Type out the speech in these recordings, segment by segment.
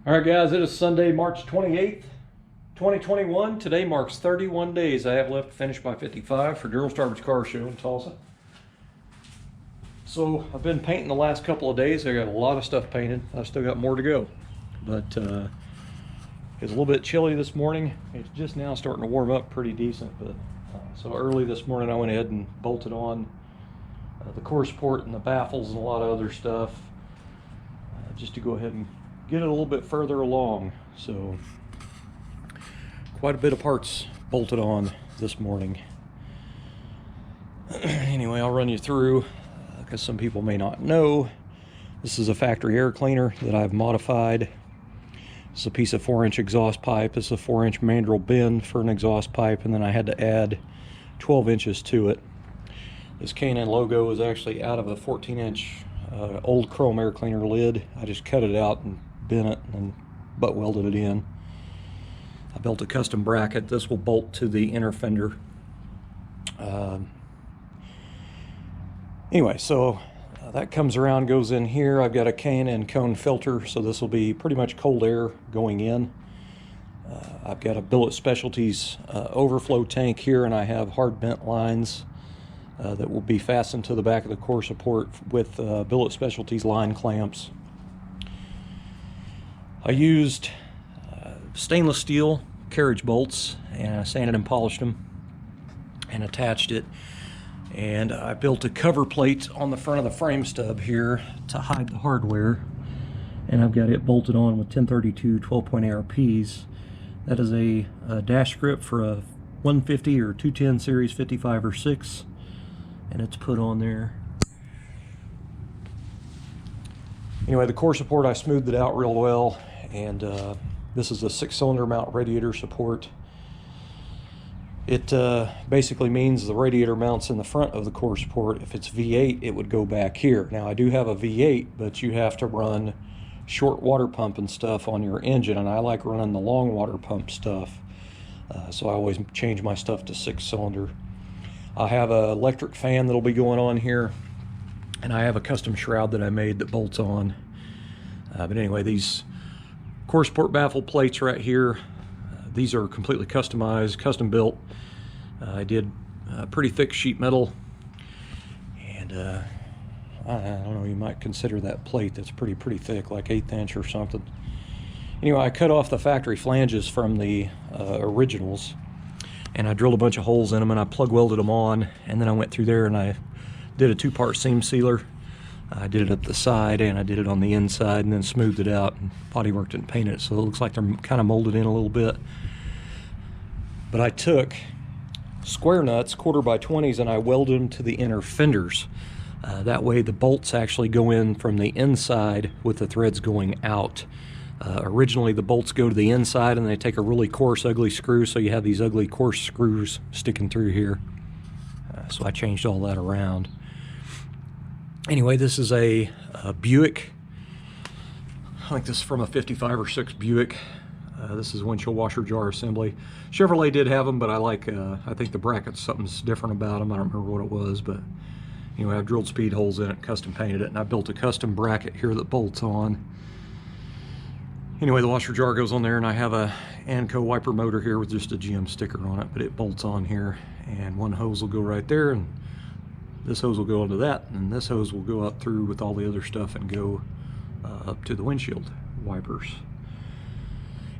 All right, guys, it is Sunday, March 28th, 2021. Today marks 31 days I have left to finish my 55 for Gerald Starbird's car show in Tulsa. So I've been painting the last couple of days. I got a lot of stuff painted. I've still got more to go, but it's a little bit chilly this morning. It's just now starting to warm up pretty decent, but so early this morning I went ahead and bolted on the core support and the baffles and a lot of other stuff just to go ahead and get it a little bit further along. So quite a bit of parts bolted on this morning. Anyway, I'll run you through, because some people may not know, this is a factory air cleaner that I've modified. It's a piece of 4-inch exhaust pipe. It's a 4-inch mandrel bend for an exhaust pipe, and then I had to add 12 inches to it. This K&N logo is actually out of a 14-inch old chrome air cleaner lid. I just cut it out and bent it and butt welded it in. I built a custom bracket. This will bolt to the inner fender. Anyway, so that comes around, goes in here. I've got a K&N cone filter, so this will be pretty much cold air going in. I've got a Billet Specialties overflow tank here, and I have hard bent lines that will be fastened to the back of the core support with Billet Specialties line clamps. I used stainless steel carriage bolts, and I sanded and polished them and attached it. And I built a cover plate on the front of the frame stub here to hide the hardware. And I've got it bolted on with 1032 12-point ARPs. That is a dash script for a 150 or 210 series 55 or 6. And it's put on there. Anyway, the core support, I smoothed it out real well. And this is a 6-cylinder mount radiator support. It basically means the radiator mounts in the front of the core support. If it's V8, it would go back here. Now, I do have a V8, but you have to run short water pump and stuff on your engine, and I like running the long water pump stuff. So I always change my stuff to 6-cylinder. I have an electric fan that'll be going on here, and I have a custom shroud that I made that bolts on. But anyway, these core support baffle plates right here, these are completely customized, custom built. I did pretty thick sheet metal, and I don't know, you might consider that plate that's pretty thick, like 1/8 inch or something. Anyway, I cut off the factory flanges from the originals, and I drilled a bunch of holes in them, and I plug welded them on, and then I went through there and I did a 2-part seam sealer. I did it up the side, and I did it on the inside, and then smoothed it out and body worked it and painted it, so it looks like they're kind of molded in a little bit. But I took square nuts, 1/4x20s, and I welded them to the inner fenders. That way the bolts actually go in from the inside with the threads going out. Originally the bolts go to the inside, and they take a really coarse, ugly screw, so you have these ugly, coarse screws sticking through here. So I changed all that around. Anyway, this is a Buick. I think this is from a 55 or 6 Buick. This is windshield washer jar assembly. Chevrolet did have them, but I think the brackets, something's different about them. I don't remember what it was, but anyway, I drilled speed holes in it, custom painted it, and I built a custom bracket here that bolts on. Anyway, the washer jar goes on there, and I have a ANCO wiper motor here with just a GM sticker on it, but it bolts on here, and one hose will go right there, and this hose will go into that, and this hose will go up through with all the other stuff and go up to the windshield wipers.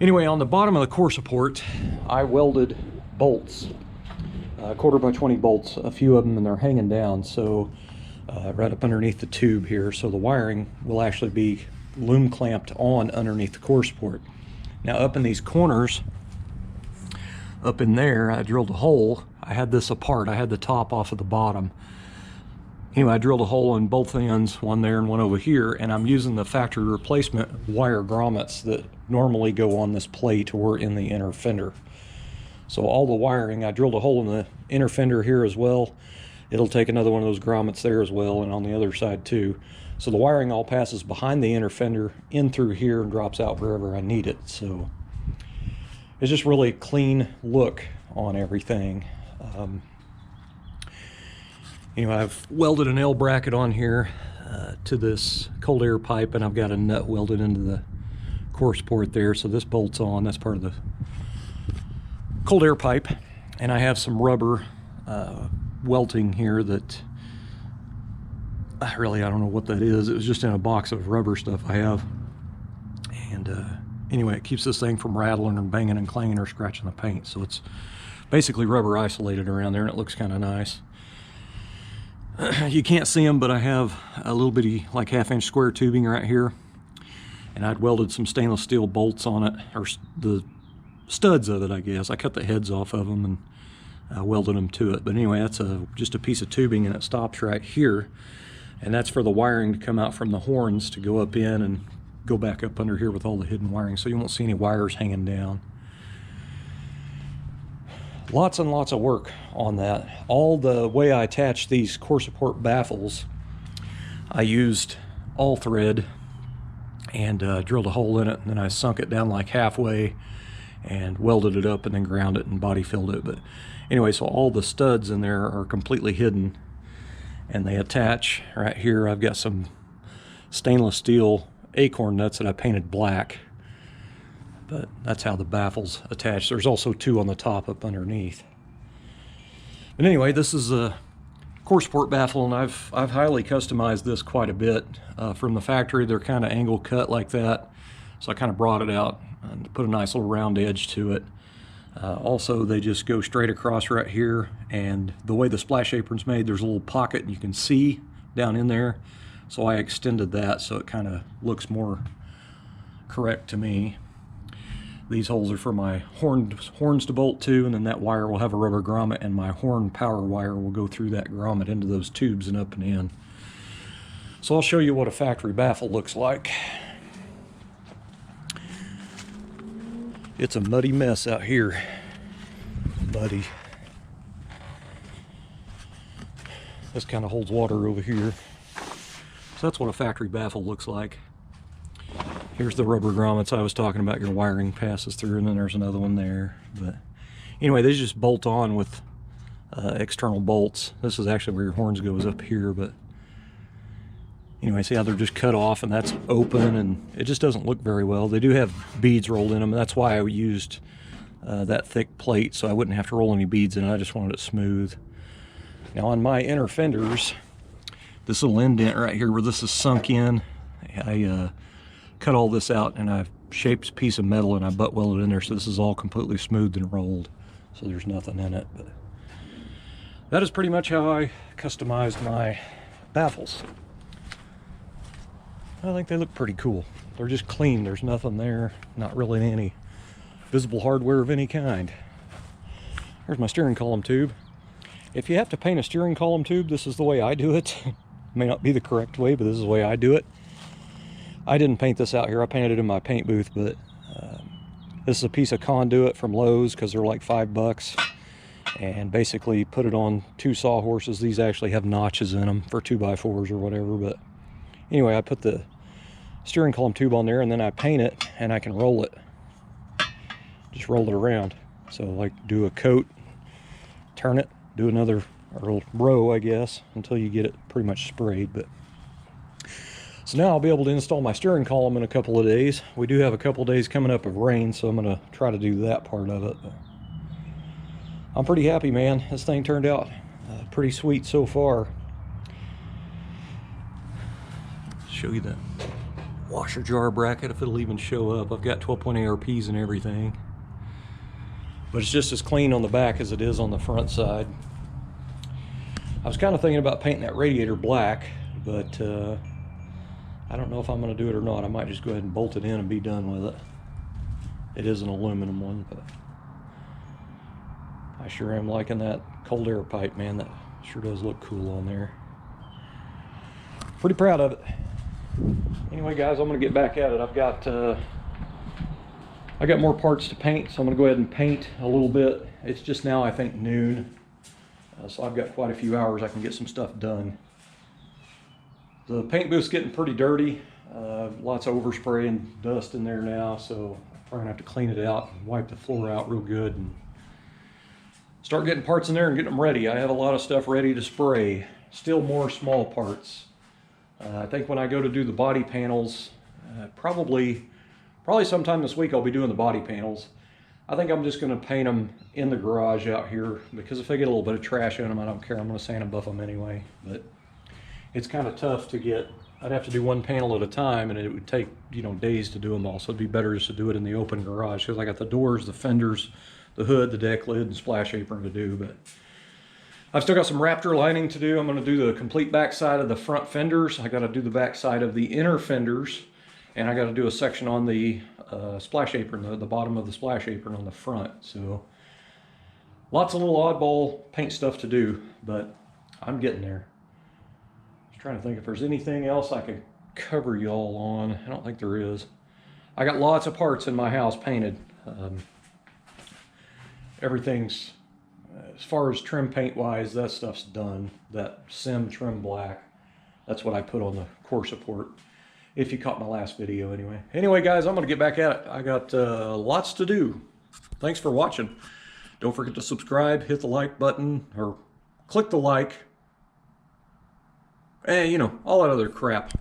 Anyway, on the bottom of the core support, I welded bolts, 1/4x20 bolts, a few of them, and they're hanging down, so right up underneath the tube here, so the wiring will actually be loom clamped on underneath the core support. Now, up in these corners, up in there, I drilled a hole. I had this apart. I had the top off of the bottom. Anyway, I drilled a hole in both ends, one there and one over here, and I'm using the factory replacement wire grommets that normally go on this plate or in the inner fender. So all the wiring, I drilled a hole in the inner fender here as well. It'll take another one of those grommets there as well, and on the other side too. So the wiring all passes behind the inner fender in through here and drops out wherever I need it. So it's just really clean look on everything. Anyway, I've welded an L bracket on here to this cold air pipe, and I've got a nut welded into the core support there, so this bolts on. That's part of the cold air pipe. And I have some rubber welting here that I don't know what that is. It was just in a box of rubber stuff I have. And anyway, it keeps this thing from rattling and banging and clanging or scratching the paint. So it's basically rubber isolated around there, and it looks kind of nice. You can't see them, but I have a little bitty, like 1/2-inch square tubing right here. And I'd welded some stainless steel bolts on it, or the studs of it, I guess. I cut the heads off of them and welded them to it. But anyway, that's just a piece of tubing, and it stops right here. And that's for the wiring to come out from the horns to go up in and go back up under here with all the hidden wiring, so you won't see any wires hanging down. Lots and lots of work on that. All the way I attached these core support baffles, I used all thread and drilled a hole in it, and then I sunk it down like halfway and welded it up and then ground it and body filled it. But anyway, so all the studs in there are completely hidden, and they attach right here. I've got some stainless steel acorn nuts that I painted black, but that's how the baffles attach. There's also 2 on the top up underneath. But anyway, this is a core support baffle, and I've highly customized this quite a bit. From the factory, they're kind of angle cut like that, so I kind of brought it out and put a nice little round edge to it. Also, they just go straight across right here, and the way the splash apron's made, there's a little pocket you can see down in there, so I extended that so it kind of looks more correct to me. These holes are for my horns to bolt to, and then that wire will have a rubber grommet, and my horn power wire will go through that grommet into those tubes and up and in. So I'll show you what a factory baffle looks like. It's a muddy mess out here, buddy. This kind of holds water over here. So that's what a factory baffle looks like. Here's the rubber grommets I was talking about. Your wiring passes through, and then there's another one there. But anyway, they just bolt on with external bolts. This is actually where your horns goes up here, but anyway, see how they're just cut off, and that's open, and it just doesn't look very well. They do have beads rolled in them, and that's why I used that thick plate, so I wouldn't have to roll any beads in it. I just wanted it smooth. Now on my inner fenders, this little indent right here where this is sunk in, I cut all this out, and I shaped a piece of metal and I butt welded in there, so this is all completely smoothed and rolled, so there's nothing in it. But that is pretty much how I customized my baffles. I think they look pretty cool. They're just clean. There's nothing there, not really any visible hardware of any kind. Here's my steering column tube. If you have to paint a steering column tube, this is the way I do it. May not be the correct way, but this is the way I do it. I didn't paint this out here. I painted it in my paint booth, but this is a piece of conduit from Lowe's because they're like $5, and basically put it on 2 sawhorses. These actually have notches in them for 2x4s or whatever, but anyway, I put the steering column tube on there, and then I paint it, and I can roll it. Just roll it around. So like do a coat, turn it, do another row, I guess, until you get it pretty much sprayed. But so now I'll be able to install my steering column in a couple of days. We do have a couple of days coming up of rain, so I'm going to try to do that part of it. But I'm pretty happy, man. This thing turned out pretty sweet so far. Show you the washer jar bracket if it'll even show up. I've got 12-point ARPs and everything, but it's just as clean on the back as it is on the front side. I was kind of thinking about painting that radiator black, but I don't know if I'm going to do it or not. I might just go ahead and bolt it in and be done with it. It is an aluminum one, but I sure am liking that cold air pipe, man. That sure does look cool on there. Pretty proud of it. Anyway, guys, I'm going to get back at it. I've got I got more parts to paint, so I'm going to go ahead and paint a little bit. It's just now, I think, noon, so I've got quite a few hours I can get some stuff done. The paint booth's getting pretty dirty. Lots of overspray and dust in there now, so I'm probably gonna have to clean it out and wipe the floor out real good and start getting parts in there and getting them ready. I have a lot of stuff ready to spray. Still more small parts. I think when I go to do the body panels, probably probably sometime this week I'll be doing the body panels. I think I'm just going to paint them in the garage out here, because if they get a little bit of trash in them, I don't care. I'm going to sand and buff them anyway. But it's kind of tough to get. I'd have to do one panel at a time, and it would take, you know, days to do them all. So it'd be better just to do it in the open garage, because I got the doors, the fenders, the hood, the deck lid, and splash apron to do. But I've still got some Raptor lining to do. I'm going to do the complete back side of the front fenders. I got to do the back side of the inner fenders, and I got to do a section on the splash apron, the bottom of the splash apron on the front. So lots of little oddball paint stuff to do, but I'm getting there. Just trying to think if there's anything else I can cover y'all on. I don't think there is. I got lots of parts in my house painted. Everything's, as far as trim paint wise, that stuff's done. That Sim trim black, that's what I put on the core support. If you caught my last video anyway. Anyway, guys, I'm going to get back at it. I got lots to do. Thanks for watching. Don't forget to subscribe, hit the like button, or click the like. And, you know, all that other crap.